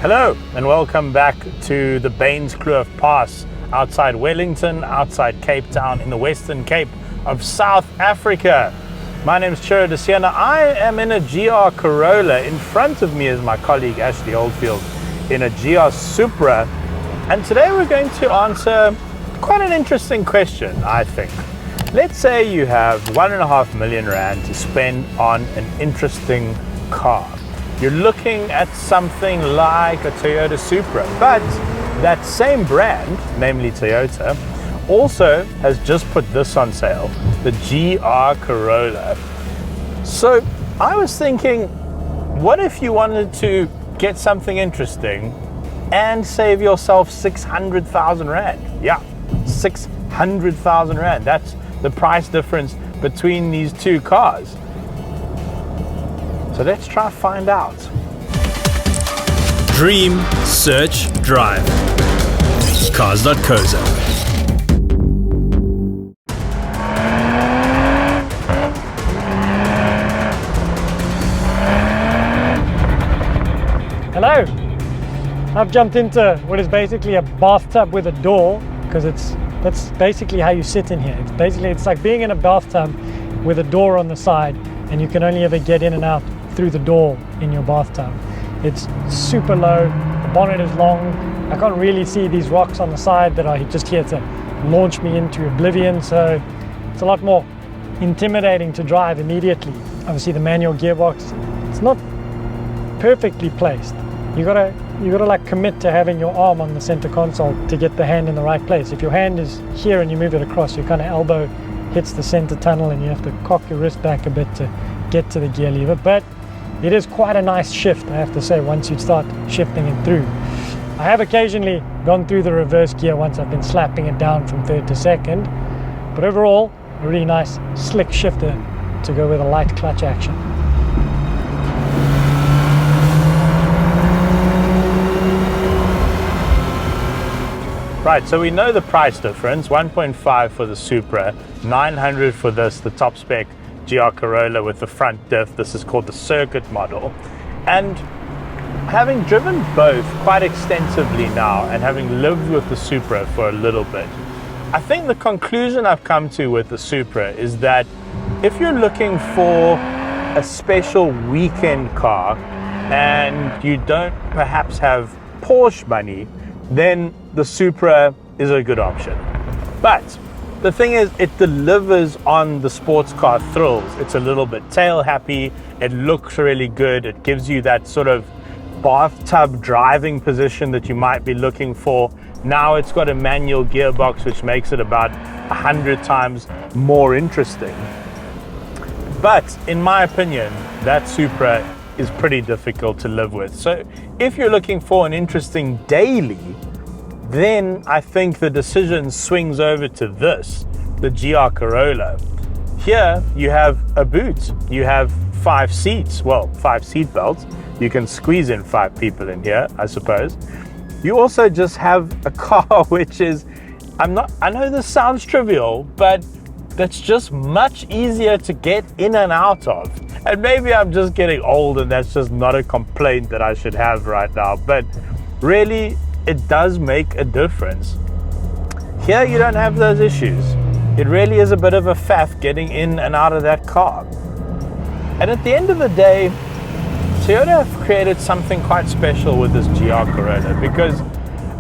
Hello and welcome back to the Baines-Kloof Pass outside Wellington, outside Cape Town in the Western Cape of South Africa. My name is Ciro De Siena. I am in a GR Corolla. In front of me is my colleague Ashley Oldfield in a GR Supra. And today we're going to answer quite an interesting question, I think. Let's say you have 1.5 million rand to spend on an interesting car. You're looking at something like a Toyota Supra, but that same brand, namely Toyota, also has just put this on sale, the GR Corolla. So I was thinking, what if you wanted to get something interesting and save yourself 600,000 rand? Yeah, 600,000 rand. That's the price difference between these two cars. So let's try to find out. Dream, search, drive. Cars.co.za. Hello. I've jumped into what is basically a bathtub with a door, because that's basically how you sit in here. It's like being in a bathtub with a door on the side, and you can only ever get in and out through the door in your bathtub. It's super low, the bonnet is long, I can't really see these rocks on the side that are just here to launch me into oblivion, so it's a lot more intimidating to drive immediately. Obviously the manual gearbox, it's not perfectly placed. You gotta like commit to having your arm on the center console to get the hand in the right place. If your hand is here and you move it across, your kind of elbow hits the center tunnel and you have to cock your wrist back a bit to get to the gear lever. But it is quite a nice shift, I have to say, once you start shifting it through. I have occasionally gone through the reverse gear once I've been slapping it down from third to second, but overall, a really nice slick shifter to go with a light clutch action. Right, so we know the price difference, 1.5 for the Supra, 900 for this, the top spec GR Corolla with the front diff. This is called the circuit model. And having driven both quite extensively now and having lived with the Supra for a little bit, I think the conclusion I've come to with the Supra is that if you're looking for a special weekend car and you don't perhaps have Porsche money, then the Supra is a good option. But the thing is, it delivers on the sports car thrills. It's a little bit tail happy, it looks really good, it gives you that sort of bathtub driving position that you might be looking for. Now it's got a manual gearbox, which makes it about 100 times more interesting. But in my opinion, that Supra is pretty difficult to live with. So if you're looking for an interesting daily, then I think the decision swings over to this, the GR Corolla. Here you have a boot, you have 5 seats, well, 5 seat belts. You can squeeze in 5 people in here, I suppose. You also just have a car which is, I know this sounds trivial, but that's just much easier to get in and out of. And maybe I'm just getting old and that's just not a complaint that I should have right now, but really, it does make a difference. Here you don't have those issues. It really is a bit of a faff getting in and out of that car. And at the end of the day, Toyota have created something quite special with this GR Corolla, because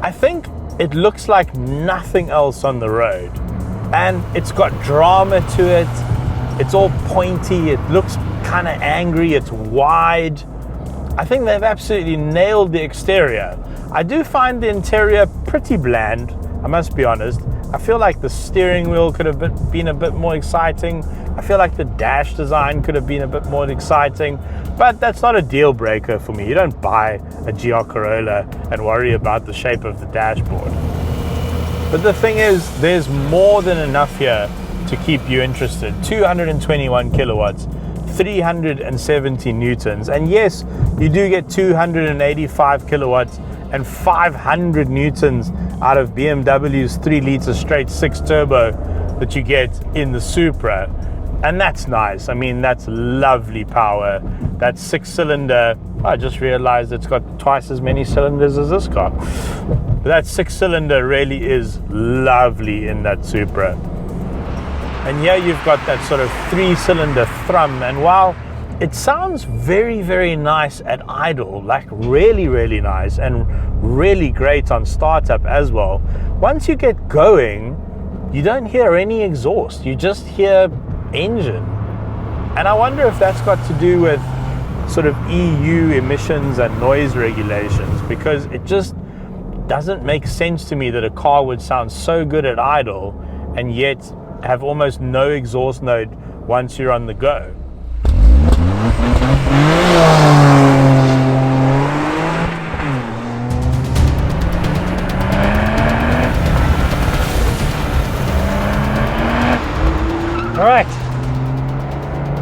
I think it looks like nothing else on the road. And it's got drama to it. It's all pointy. It looks kind of angry. It's wide. I think they've absolutely nailed the exterior. I do find the interior pretty bland, I must be honest. I feel like the steering wheel could have been a bit more exciting. I feel like the dash design could have been a bit more exciting, but that's not a deal breaker for me. You don't buy a GR Corolla and worry about the shape of the dashboard. But the thing is, there's more than enough here to keep you interested. 221 kilowatts, 370 newtons, and yes, you do get 285 kilowatts and 500 newtons out of BMW's 3-liter straight 6 turbo that you get in the Supra. And that's nice. I mean, that's lovely power. That 6-cylinder I just realized it's got twice as many cylinders as this car. But that 6-cylinder really is lovely in that Supra. And here you've got that sort of 3-cylinder thrum, and while it sounds very, very nice at idle, like really, really nice and really great on startup as well, once you get going, you don't hear any exhaust, you just hear engine. And I wonder if that's got to do with sort of EU emissions and noise regulations, because it just doesn't make sense to me that a car would sound so good at idle and yet have almost no exhaust node once you're on the go. All right,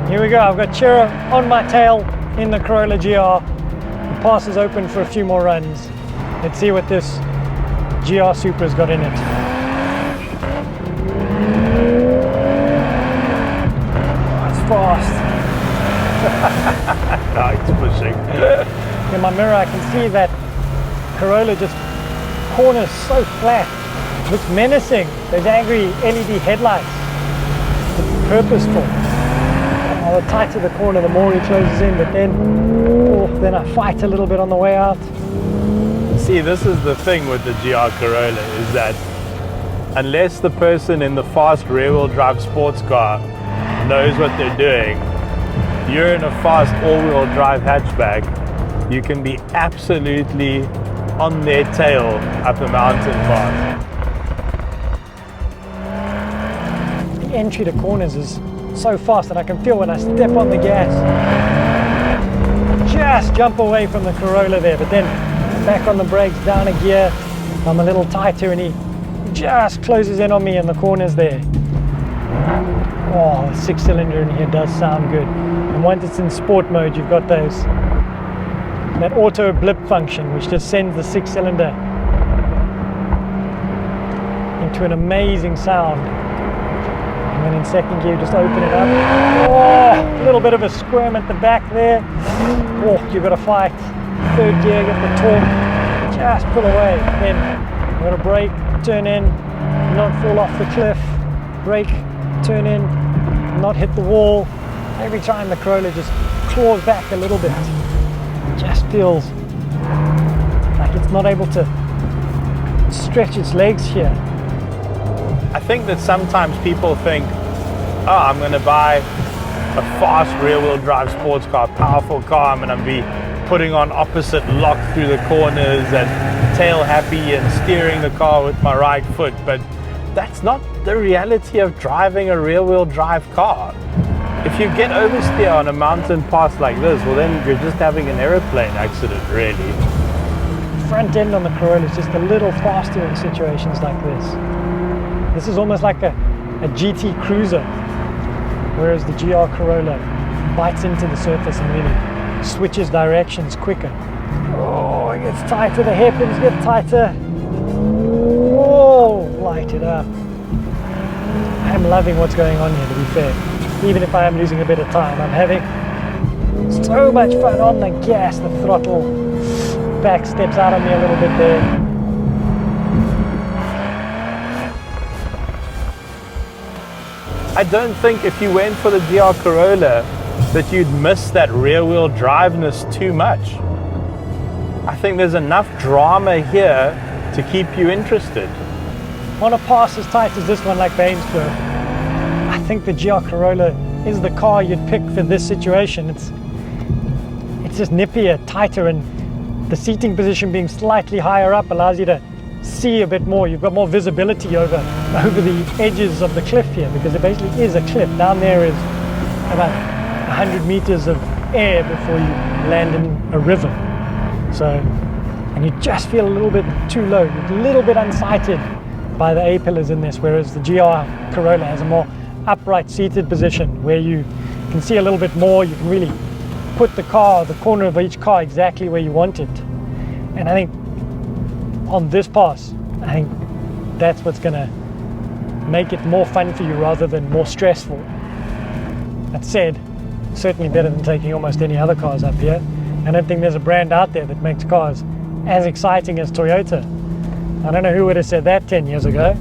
here we go. I've got Ciro on my tail in the Corolla GR. The pass is open for a few more runs. Let's see what this GR Supra's got in it. Oh, it's fast. No, it's pushing. In my mirror I can see that Corolla just corners so flat. Looks menacing. Those angry LED headlights. It's purposeful. The tighter the corner, the more he closes in, but then I fight a little bit on the way out. See, this is the thing with the GR Corolla, is that unless the person in the fast rear-wheel drive sports car knows what they're doing, you're in a fast all-wheel drive hatchback, you can be absolutely on their tail up a mountain path. The entry to corners is so fast that I can feel when I step on the gas. Just jump away from the Corolla there, but then back on the brakes, down a gear, I'm a little tighter and he just closes in on me in the corners there. Oh, the 6-cylinder in here does sound good. And once it's in sport mode, you've got that auto blip function, which just sends the 6-cylinder into an amazing sound. And then in second gear, just open it up. Oh, a little bit of a squirm at the back there. Oh, you've got to fight. Third gear, get the torque. Just pull away. Then you've got to brake, turn in, not fall off the cliff. Brake, turn in, not hit the wall. Every time the Corolla just claws back a little bit. It just feels like it's not able to stretch its legs here. I think that sometimes people think, oh, I'm going to buy a fast rear-wheel drive sports car, powerful car, I'm going to be putting on opposite lock through the corners and tail happy and steering the car with my right foot, but that's not the reality of driving a rear-wheel drive car. If you get oversteer on a mountain pass like this, well then you're just having an aeroplane accident, really. Front end on the Corolla is just a little faster in situations like this. This is almost like a GT Cruiser, whereas the GR Corolla bites into the surface and really switches directions quicker. Oh, it gets tighter, the hairpins get tighter. Oh, light it up. I'm loving what's going on here, to be fair. Even if I am losing a bit of time, I'm having so much fun on the gas. The throttle back steps out on me a little bit there. I don't think if you went for the GR Corolla that you'd miss that rear-wheel driveness too much. I think there's enough drama here to keep you interested. On a pass as tight as this one, like Bainsborough, I think the GR Corolla is the car you'd pick for this situation. It's just nippier, tighter, and the seating position being slightly higher up allows you to see a bit more. You've got more visibility over the edges of the cliff here, because it basically is a cliff. Down there is about 100 meters of air before you land in a river. So, and you just feel a little bit too low, a little bit unsighted by the A-pillars in this, whereas the GR Corolla has a more upright seated position where you can see a little bit more. You can really put the corner of each car exactly where you want it. And I think on this pass, I think that's what's going to make it more fun for you rather than more stressful. That said, certainly better than taking almost any other cars up here. I don't think there's a brand out there that makes cars as exciting as Toyota. I don't know who would have said that 10 years ago.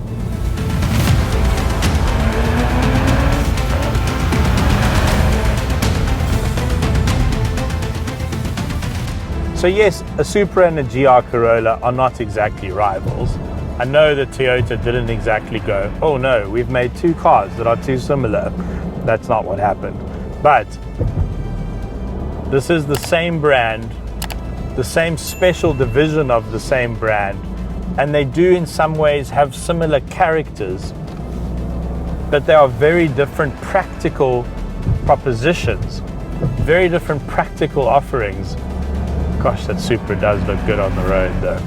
So yes, a Supra and a GR Corolla are not exactly rivals. I know that Toyota didn't exactly go, oh no, we've made two cars that are too similar. That's not what happened. But this is the same brand, the same special division of the same brand, and they do in some ways have similar characters, but they are very different practical propositions, very different practical offerings. Gosh, that Supra does look good on the road though.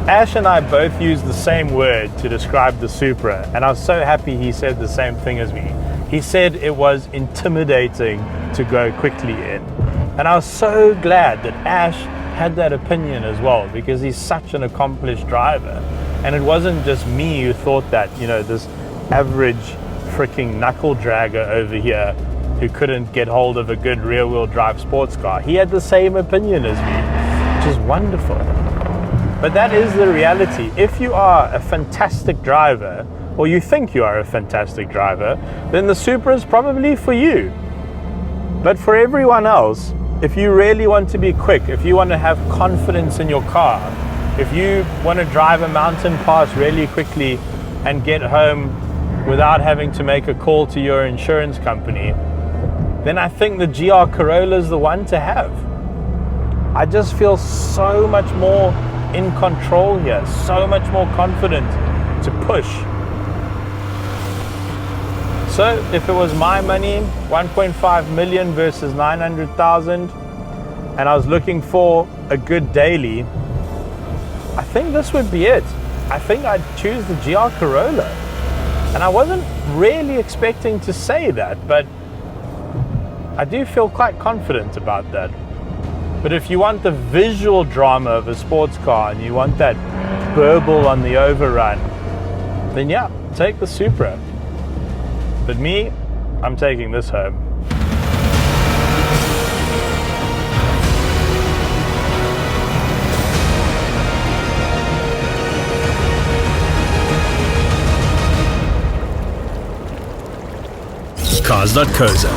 Ash and I both used the same word to describe the Supra, and I was so happy he said the same thing as me. He said it was intimidating to go quickly in. And I was so glad that Ash had that opinion as well, because he's such an accomplished driver. And it wasn't just me who thought that, you know, this average freaking knuckle dragger over here who couldn't get hold of a good rear-wheel drive sports car. He had the same opinion as me, which is wonderful. But that is the reality. If you are a fantastic driver, or you think you are a fantastic driver, then the Supra is probably for you. But for everyone else, if you really want to be quick, if you want to have confidence in your car, if you want to drive a mountain pass really quickly and get home without having to make a call to your insurance company, then I think the GR Corolla is the one to have. I just feel so much more in control here, so much more confident to push. So if it was my money, 1.5 million versus 900,000, and I was looking for a good daily, I think this would be it. I think I'd choose the GR Corolla. And I wasn't really expecting to say that, but I do feel quite confident about that. But if you want the visual drama of a sports car and you want that burble on the overrun, then yeah, take the Supra. But me, I'm taking this home. Cars.co.za.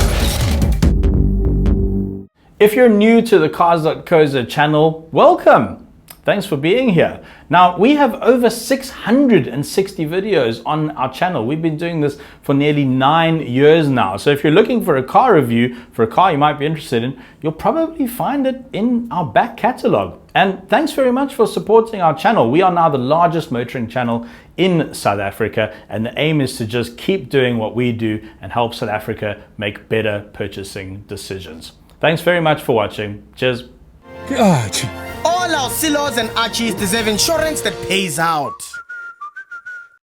If you're new to the Cars.co.za channel, welcome. Thanks for being here. Now, we have over 660 videos on our channel. We've been doing this for nearly 9 years now. So if you're looking for a car review for a car you might be interested in, you'll probably find it in our back catalog. And thanks very much for supporting our channel. We are now the largest motoring channel in South Africa, and the aim is to just keep doing what we do and help South Africa make better purchasing decisions. Thanks very much for watching. Cheers. God. All our Cilos and Archies deserve insurance that pays out.